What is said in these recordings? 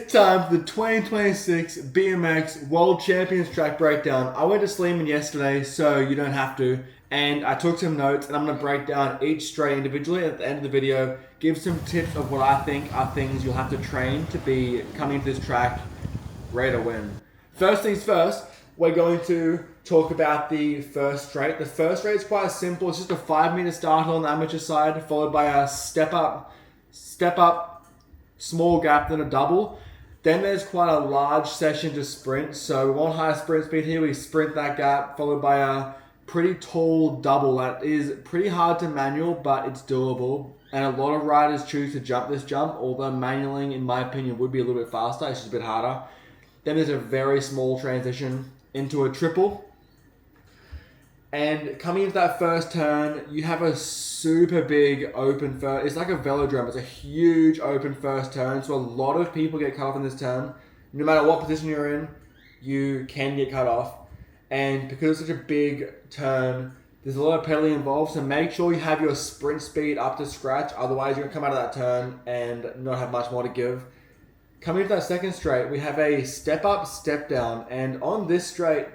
It's time for the 2026 BMX World Champions track breakdown. I went to Sleeman yesterday, so you don't have to. And I took some notes, and I'm going to break down each straight individually at the end of the video. Give some tips of what I think are things you'll have to train to be coming to this track ready to win. First things first, we're going to talk about the first straight. The first straight is quite simple. It's just a 5-meter start on the amateur side, followed by a step up, small gap, then a double. Then there's quite a large session to sprint. So we want high sprint speed here. We sprint that gap, followed by a pretty tall double. That is pretty hard to manual, but it's doable. And a lot of riders choose to jump this jump, although manualing, in my opinion, would be a little bit faster. It's just a bit harder. Then there's a very small transition into a triple. And coming into that first turn, you have a super big open first. It's like a velodrome. It's a huge open first turn. So a lot of people get cut off in this turn. No matter what position you're in, you can get cut off. And because it's such a big turn, there's a lot of pedaling involved. So make sure you have your sprint speed up to scratch. Otherwise, you're going to come out of that turn and not have much more to give. Coming into that second straight, we have a step up, step down. And on this straight,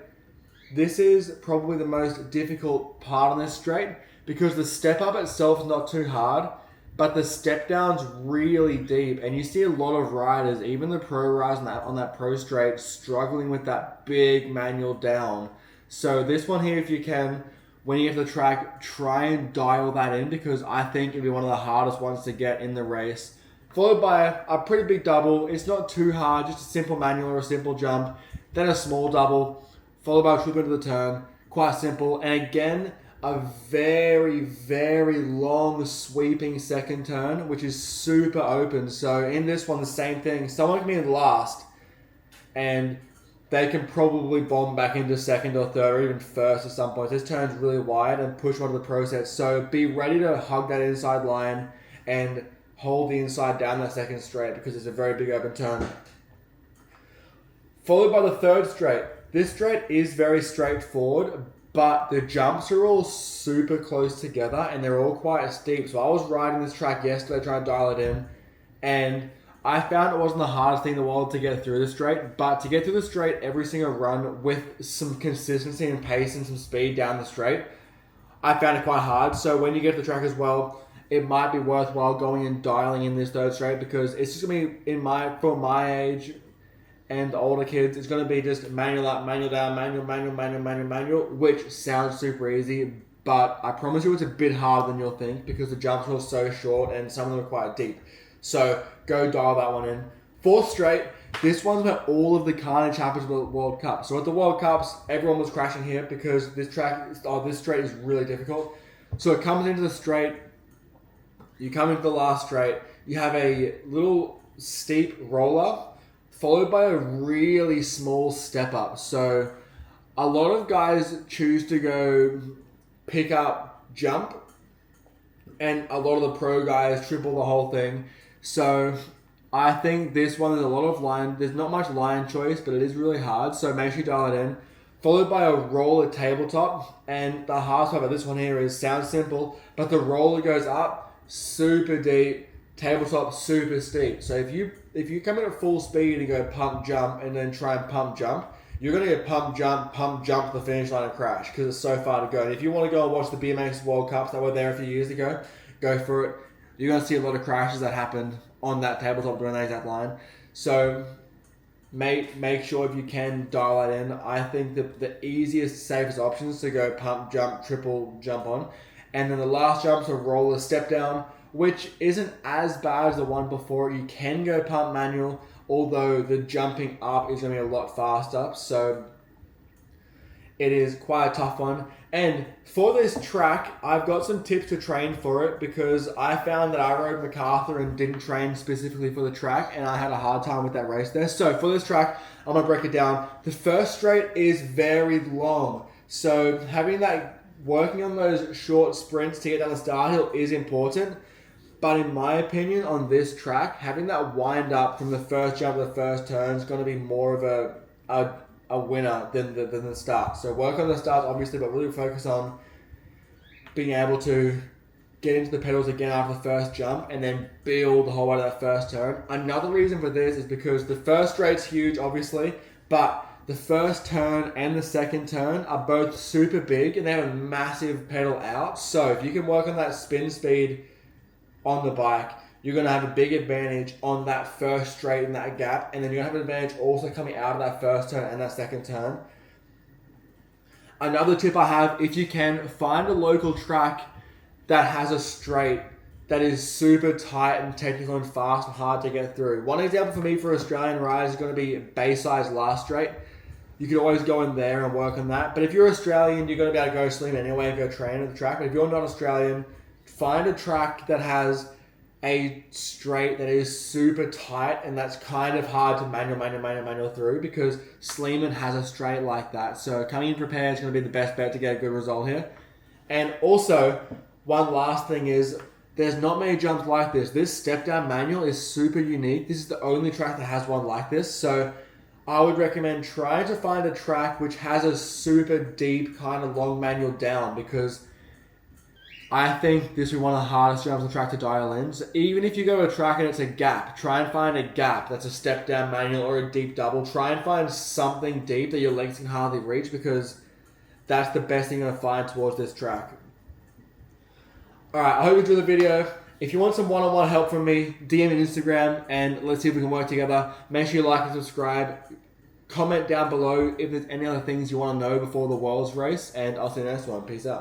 this is probably the most difficult part on this straight because the step up itself is not too hard, but the step down's really deep. And you see a lot of riders, even the pro riders on that pro straight, struggling with that big manual down. So this one here, if you can, when you get to the track, try and dial that in because I think it'll be one of the hardest ones to get in the race. Followed by a pretty big double. It's not too hard, just a simple manual or a simple jump. Then a small double, followed by a triple into the turn. Quite simple. And again, a very, very long sweeping second turn, which is super open. So in this one, the same thing. Someone can be in last, and they can probably bomb back into second or third or even first at some point. This turn's really wide and push onto the process. So be ready to hug that inside line and hold the inside down that second straight because it's a very big open turn. Followed by the third straight. This straight is very straightforward, but the jumps are all super close together and they're all quite steep. So I was riding this track yesterday trying to dial it in, and I found it wasn't the hardest thing in the world to get through the straight, but to get through the straight every single run with some consistency and pace and some speed down the straight, I found it quite hard. So when you get to the track as well, it might be worthwhile going and dialing in this third straight because it's just going to be, for my age and the older kids, it's going to be just manual up, manual down, manual, which sounds super easy, but I promise you it's a bit harder than you'll think because the jumps are so short and some of them are quite deep. So go dial that one in. Fourth straight, this one's where all of the carnage happens with the World Cup. So at the World Cups, everyone was crashing here because this straight is really difficult. So it comes into the straight, you come into the last straight, you have a little steep roller, followed by a really small step up. So a lot of guys choose to go pick up, jump, and a lot of the pro guys triple the whole thing. So I think this one is a lot of line. There's not much line choice, but it is really hard. So make sure you dial it in. Followed by a roller tabletop. And the hardest part about this one here sounds simple, but the roller goes up super deep, tabletop super steep. So if you come in at full speed and go pump jump and then try and pump jump, you're going to get pump jump to the finish line and crash because it's so far to go. And if you want to go and watch the BMX World Cups that were there a few years ago, go for it. You're going to see a lot of crashes that happened on that tabletop during that exact line. So make sure if you can dial that in. I think the easiest, safest option is to go pump jump, triple jump on. And then the last jump's a roller step down, which isn't as bad as the one before. You can go pump manual, although the jumping up is going to be a lot faster. So it is quite a tough one. And for this track, I've got some tips to train for it because I found that I rode MacArthur and didn't train specifically for the track, and I had a hard time with that race there. So for this track, I'm going to break it down. The first straight is very long. So working on those short sprints to get down the start hill is important. But in my opinion, on this track, having that wind up from the first jump to the first turn is going to be more of a winner than the start. So work on the start, obviously, but really focus on being able to get into the pedals again after the first jump and then build the whole way to that first turn. Another reason for this is because the first straight's huge, obviously, but the first turn and the second turn are both super big and they have a massive pedal out. So if you can work on that spin speed on the bike, you're going to have a big advantage on that first straight in that gap, and then you're going to have an advantage also coming out of that first turn and that second turn. Another tip I have, if you can, find a local track that has a straight that is super tight and technical and fast and hard to get through. One example for me for Australian riders is going to be Bayside's last straight. You could always go in there and work on that. But if you're Australian, you're going to be able to go slim anyway if you're training at the track. But if you're not Australian, find a track that has a straight that is super tight and that's kind of hard to manual through, because Sleeman has a straight like that. So coming in prepared is going to be the best bet to get a good result here. And also, one last thing is, there's not many jumps like this. This step down manual is super unique. This is the only track that has one like this. So I would recommend trying to find a track which has a super deep kind of long manual down, because I think this is one of the hardest jumps on the track to dial in. So even if you go to a track and it's a gap, try and find a gap that's a step down manual or a deep double. Try and find something deep that your legs can hardly reach, because that's the best thing you're going to find towards this track. Alright, I hope you enjoyed the video. If you want some one-on-one help from me, DM me on Instagram and let's see if we can work together. Make sure you like and subscribe. Comment down below if there's any other things you want to know before the Worlds race, and I'll see you next one. Peace out.